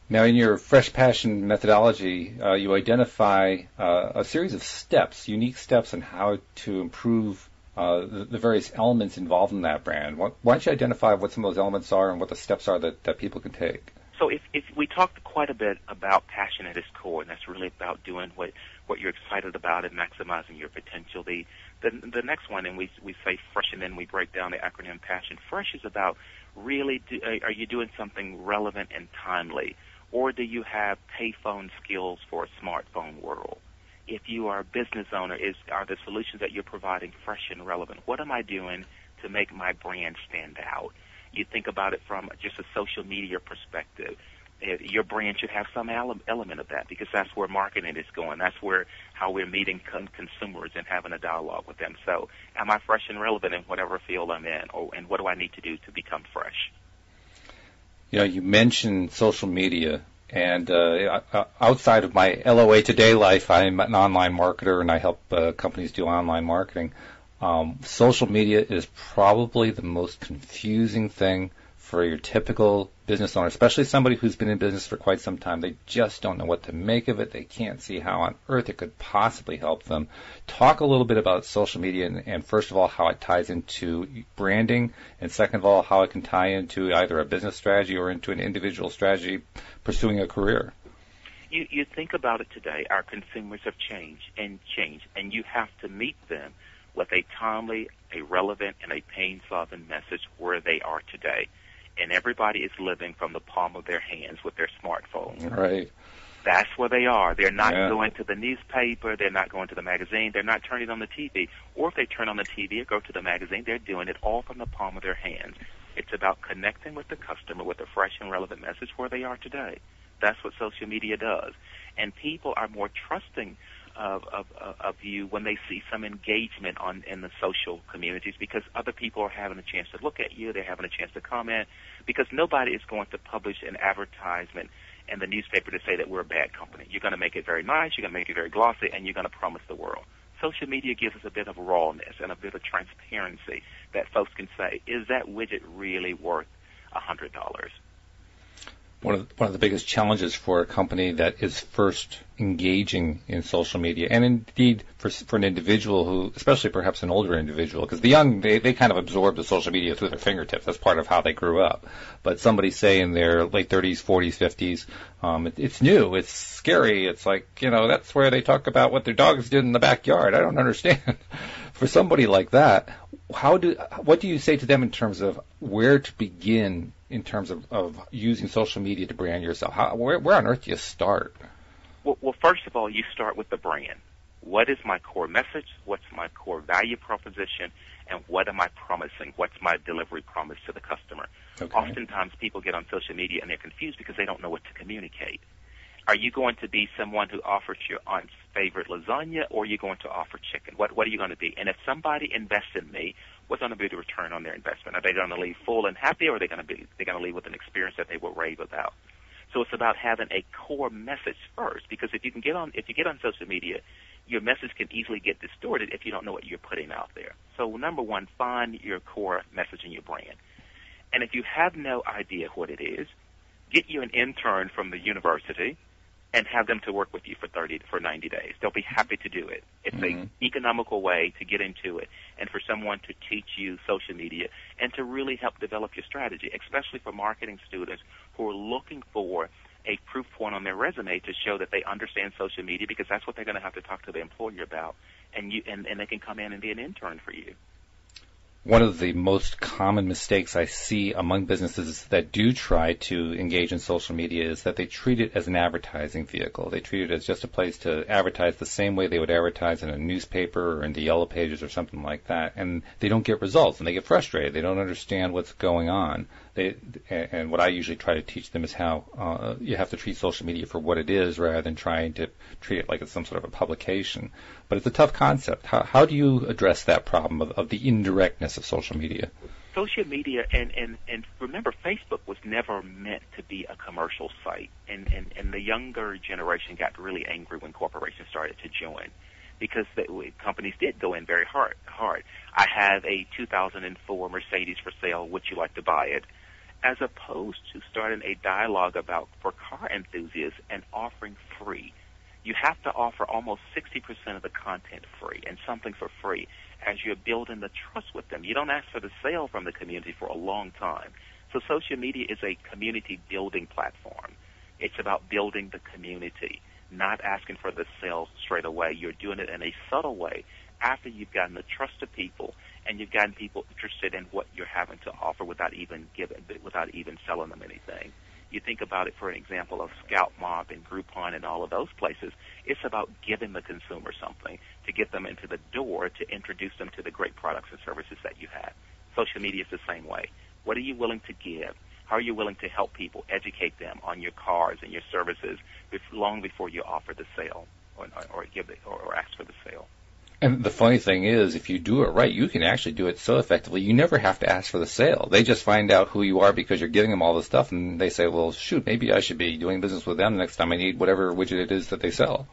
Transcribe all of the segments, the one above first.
Now, in your Fresh Passion methodology, you identify a series of steps, unique steps on how to improve the various elements involved in that brand. Why don't you identify what some of those elements are and what the steps are that people can take? So if we talked quite a bit about passion at its core, and that's really about doing what you're excited about and maximizing your potential. The next one, and we say fresh, and then we break down the acronym passion. Fresh is about really, are you doing something relevant and timely, or do you have payphone skills for a smartphone world? If you are a business owner, are the solutions that you're providing fresh and relevant? What am I doing to make my brand stand out? You think about it from just a social media perspective. Your brand should have some element of that, because that's where marketing is going. That's how we're meeting consumers and having a dialogue with them. So am I fresh and relevant in whatever field I'm in, and what do I need to do to become fresh? You know, you mentioned social media, and outside of my LOA Today life, I'm an online marketer, and I help companies do online marketing. Social media is probably the most confusing thing for your typical business owner, especially somebody who's been in business for quite some time. They just don't know what to make of it. They can't see how on earth it could possibly help them. Talk a little bit about social media, and first of all, how it ties into branding, and second of all, how it can tie into either a business strategy or into an individual strategy pursuing a career. You think about it today, our consumers have changed, and you have to meet them with a timely, a relevant, and a pain-solving message where they are today. And everybody is living from the palm of their hands with their smartphones. Right. That's where they are. They're not going to the newspaper. They're not going to the magazine. They're not turning on the TV. Or if they turn on the TV or go to the magazine, they're doing it all from the palm of their hands. It's about connecting with the customer with a fresh and relevant message where they are today. That's what social media does. And people are more trusting of you when they see some engagement in the social communities, because other people are having a chance to look at you, they're having a chance to comment, because nobody is going to publish an advertisement in the newspaper to say that we're a bad company. You're going to make it very nice, you're going to make it very glossy, and you're going to promise the world. Social media gives us a bit of rawness and a bit of transparency that folks can say, is that widget really worth $100? One of the biggest challenges for a company that is first engaging in social media, and indeed for an individual who, especially perhaps an older individual, because the young, they kind of absorb the social media through their fingertips. That's part of how they grew up. But somebody, say, in their late 30s, 40s, 50s, it's new, it's scary. It's like, that's where they talk about what their dogs did in the backyard. I don't understand. For somebody like that, what do you say to them in terms of where to begin in terms of using social media to brand yourself? Where on earth do you start? Well, first of all, you start with the brand. What is my core message? What's my core value proposition? And what am I promising? What's my delivery promise to the customer? Okay. Oftentimes people get on social media and they're confused because they don't know what to communicate. Are you going to be someone who offers your aunt's favorite lasagna, or are you going to offer chicken? What are you going to be? And if somebody invests in me, what's going to be the return on their investment? Are they going to leave full and happy, or are they going to leave with an experience that they will rave about? So it's about having a core message first, because if you get on social media, your message can easily get distorted if you don't know what you're putting out there. So number one, find your core message in your brand. And if you have no idea what it is, get you an intern from the university and have them to work with you for 90 days. They'll be happy to do it. It's an economical way to get into it, and for someone to teach you social media and to really help develop your strategy, especially for marketing students who are looking for a proof point on their resume to show that they understand social media, because that's what they're going to have to talk to the employer about, and they can come in and be an intern for you. One of the most common mistakes I see among businesses that do try to engage in social media is that they treat it as an advertising vehicle. They treat it as just a place to advertise the same way they would advertise in a newspaper or in the Yellow Pages or something like that. And they don't get results, and they get frustrated. They don't understand what's going on. And what I usually try to teach them is how you have to treat social media for what it is rather than trying to treat it like it's some sort of a publication. But it's a tough concept. How do you address that problem of the indirectness of social media? Social media, and remember, Facebook was never meant to be a commercial site. And the younger generation got really angry when corporations started to join, because companies did go in very hard. I have a 2004 Mercedes for sale. Would you like to buy it? as opposed to starting a dialogue about for car enthusiasts and offering free. You have to offer almost 60% of the content free and something for free as you're building the trust with them. You don't ask for the sale from the community for a long time. So social media is a community building platform. It's about building the community, not asking for the sale straight away. You're doing it in a subtle way after you've gotten the trust of people and you've gotten people interested in what you're having to offer without even selling them anything. You think about it, for an example, of Scout Mob and Groupon and all of those places. It's about giving the consumer something to get them into the door, to introduce them to the great products and services that you have. Social media is the same way. What are you willing to give? How are you willing to help people, educate them on your cars and your services long before you offer the sale or ask for the sale? And the funny thing is, if you do it right, you can actually do it so effectively, you never have to ask for the sale. They just find out who you are because you're giving them all this stuff, and they say, well, shoot, maybe I should be doing business with them the next time I need whatever widget it is that they sell.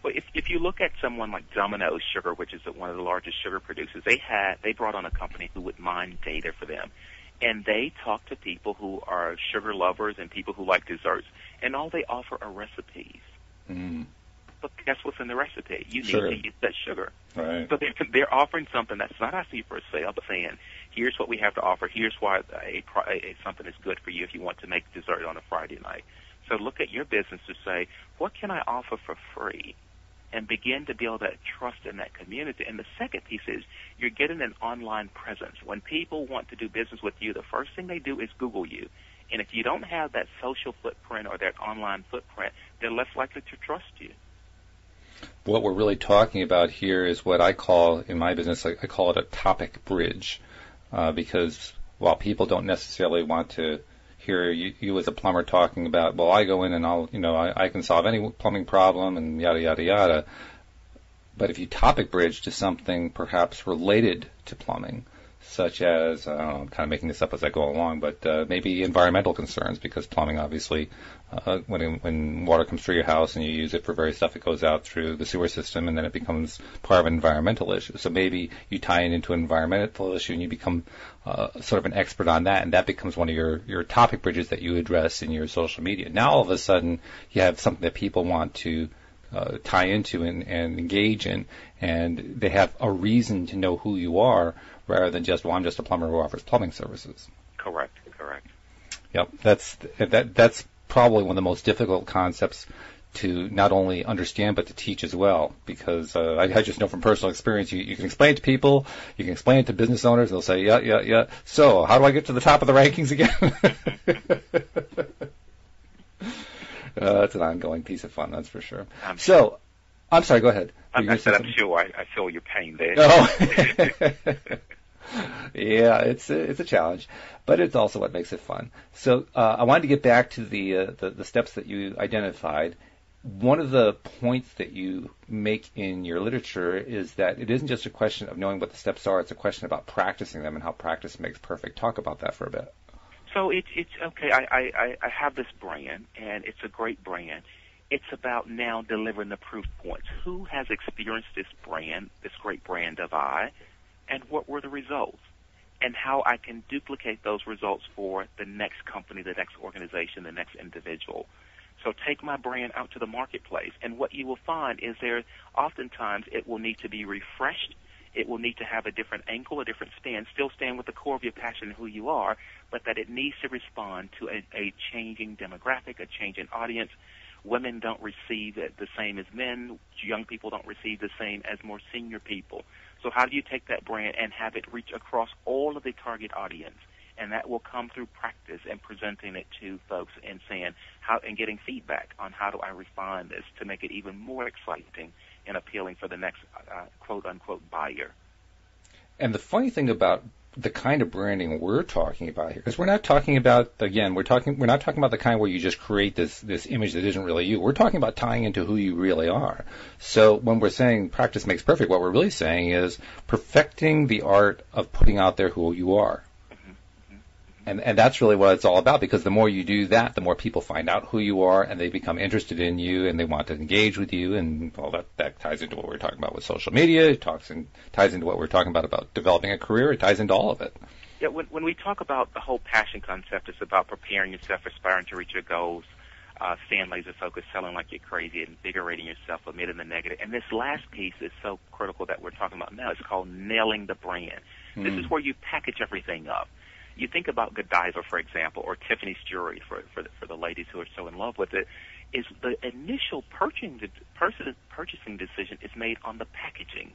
Well, if you look at someone like Domino's Sugar, which is one of the largest sugar producers, they brought on a company who would mine data for them. And they talk to people who are sugar lovers and people who like desserts, and all they offer are recipes. Mm. But guess what's in the recipe? You need Sure. to use that sugar. Right. So they're offering something that's not asking you for a sale, but saying, here's what we have to offer. Here's why something is good for you if you want to make dessert on a Friday night. So look at your business to say, what can I offer for free? And begin to build that trust in that community. And the second piece is you're getting an online presence. When people want to do business with you, the first thing they do is Google you. And if you don't have that social footprint or that online footprint, they're less likely to trust you. What we're really talking about here is what I call, in my business, I call it a topic bridge, because while people don't necessarily want to hear you as a plumber talking about, well, I go in and I can solve any plumbing problem and yada, yada, yada. But if you topic bridge to something perhaps related to plumbing, such as, I'm kind of making this up as I go along, but maybe environmental concerns, because plumbing, obviously, when water comes through your house and you use it for various stuff, it goes out through the sewer system, and then it becomes part of an environmental issue. So maybe you tie it into an environmental issue, and you become sort of an expert on that, and that becomes one of your topic bridges that you address in your social media. Now, all of a sudden, you have something that people want to tie into and engage in, and they have a reason to know who you are, rather than just, well, I'm just a plumber who offers plumbing services. Correct. Yep, that's probably one of the most difficult concepts to not only understand but to teach as well, because I just know from personal experience, you can explain it to people, you can explain it to business owners, and they'll say, yeah. So, how do I get to the top of the rankings again? It's an ongoing piece of fun, that's for sure. I'm sorry, go ahead. I'm sure I feel your pain there. Oh. Yeah, it's a challenge, but it's also what makes it fun. So I wanted to get back to the steps that you identified. One of the points that you make in your literature is that it isn't just a question of knowing what the steps are, it's a question about practicing them and how practice makes perfect. Talk about that for a bit. So it's okay. I have this brand, and it's a great brand. It's about now delivering the proof points. Who has experienced this brand, this great brand of I, and what were the results? And how I can duplicate those results for the next company, the next organization, the next individual. So take my brand out to the marketplace, and what you will find is oftentimes it will need to be refreshed. It will need to have a different angle, a different stand, still stand with the core of your passion and who you are, but that it needs to respond to a changing demographic, a changing audience. Women don't receive it the same as men. Young people don't receive the same as more senior people. So how do you take that brand and have it reach across all of the target audience? And that will come through practice and presenting it to folks and saying and getting feedback on how do I refine this to make it even more exciting and appealing for the next quote-unquote buyer. And the funny thing about the kind of branding we're talking about here, because we're not talking about, again, we're not talking about the kind where you just create this image that isn't really you. We're talking about tying into who you really are. So when we're saying practice makes perfect, what we're really saying is perfecting the art of putting out there who you are. And that's really what it's all about, because the more you do that, the more people find out who you are, and they become interested in you, and they want to engage with you, and all that ties into what we're talking about with social media. It ties into what we're talking about developing a career. It ties into all of it. Yeah, when we talk about the whole passion concept, it's about preparing yourself, aspiring to reach your goals, staying laser focused, selling like you're crazy, invigorating yourself, omitting the negative. And this last piece is so critical that we're talking about now. It's called nailing the brand. This is where you package everything up. You think about Godiva, for example, or Tiffany's jewelry for the ladies who are so in love with it. Is the initial purchasing decision is made on the packaging.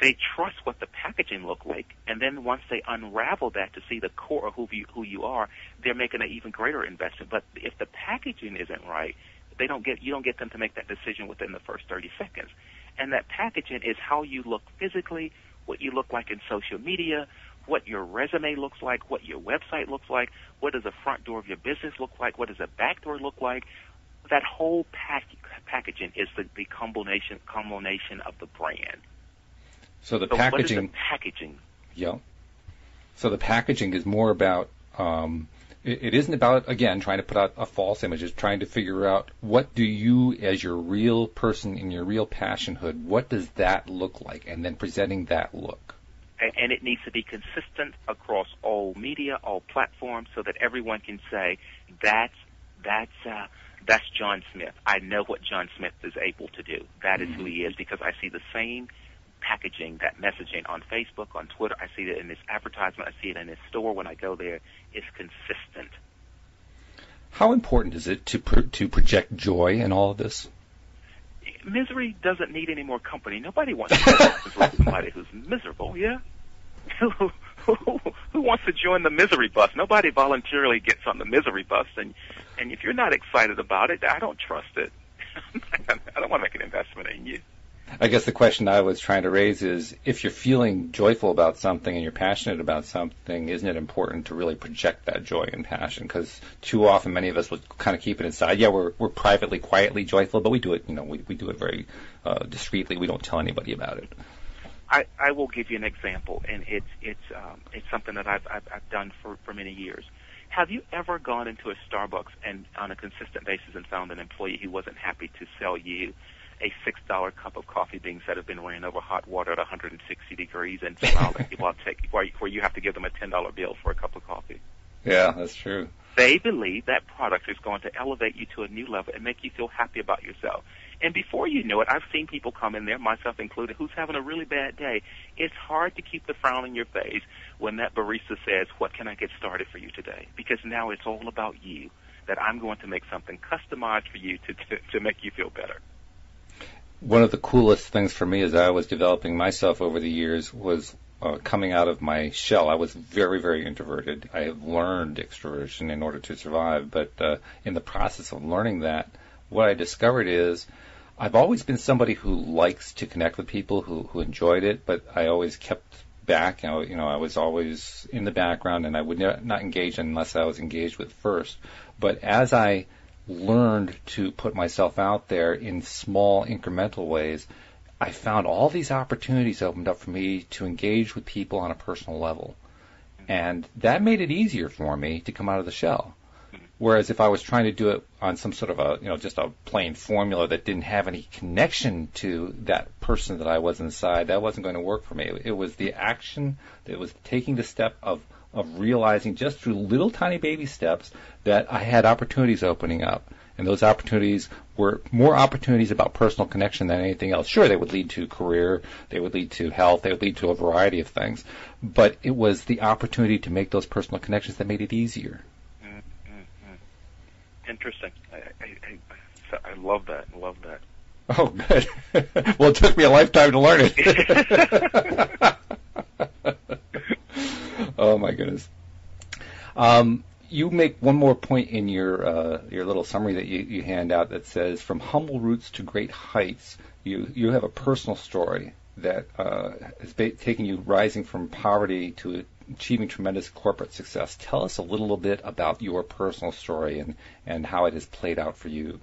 They trust what the packaging look like, and then once they unravel that to see the core of who you are, they're making an even greater investment. But if the packaging isn't right, you don't get them to make that decision within the first 30 seconds. And that packaging is how you look physically, what you look like in social media, what your resume looks like, what your website looks like, what does the front door of your business look like, what does the back door look like. That whole packaging is the culmination of the brand. So the packaging. What is the packaging? Yeah. So the packaging is more about. It isn't about, again, trying to put out a false image. It's trying to figure out what do you, as your real person in your real passionhood, what does that look like, and then presenting that look. And it needs to be consistent across all media, all platforms, so that everyone can say that's John Smith. I know what John Smith is able to do. That is who he is, because I see the same packaging, that messaging on Facebook, on Twitter. I see it in this advertisement. I see it in this store when I go there. It's consistent. How important is it to project joy in all of this? Misery doesn't need any more company. Nobody wants to work with somebody who's miserable, yeah? Who wants to join the misery bus? Nobody voluntarily gets on the misery bus, and if you're not excited about it, I don't trust it. I don't want to make an investment in you. I guess the question I was trying to raise is, if you're feeling joyful about something and you're passionate about something, isn't it important to really project that joy and passion? Because too often many of us will kind of keep it inside. Yeah, we're privately, quietly joyful, but we do it, we do it very discreetly. We don't tell anybody about it. I will give you an example, and it's something that I've done for many years. Have you ever gone into a Starbucks and on a consistent basis and found an employee who wasn't happy to sell you a $6 cup of coffee beans that have been ran over hot water at 160 degrees and smiled at you where you have to give them a $10 bill for a cup of coffee? Yeah, that's true. They believe that product is going to elevate you to a new level and make you feel happy about yourself. And before you know it, I've seen people come in there, myself included, who's having a really bad day. It's hard to keep the frown on your face when that barista says, "What can I get started for you today?" Because now it's all about you, that I'm going to make something customized for you to make you feel better. One of the coolest things for me as I was developing myself over the years was coming out of my shell. I was very, very introverted. I have learned extroversion in order to survive, but in the process of learning that, what I discovered is I've always been somebody who likes to connect with people, who enjoyed it, but I always kept back. I was always in the background, and I would not engage unless I was engaged with first. But as I learned to put myself out there in small incremental ways, I found all these opportunities opened up for me to engage with people on a personal level. And that made it easier for me to come out of the shell. Whereas if I was trying to do it on some sort of just a plain formula that didn't have any connection to that person that I was inside, that wasn't going to work for me. It was the action, it was taking the step of realizing just through little tiny baby steps that I had opportunities opening up. And those opportunities were more opportunities about personal connection than anything else. Sure, they would lead to career, they would lead to health, they would lead to a variety of things. But it was the opportunity to make those personal connections that made it easier. Interesting. I love that. Oh, good. Well, it took me a lifetime to learn it. Oh, my goodness. You make one more point in your little summary that you hand out that says, from humble roots to great heights. You have a personal story that has taken you rising from poverty to achieving tremendous corporate success. Tell us a little bit about your personal story and how it has played out for you.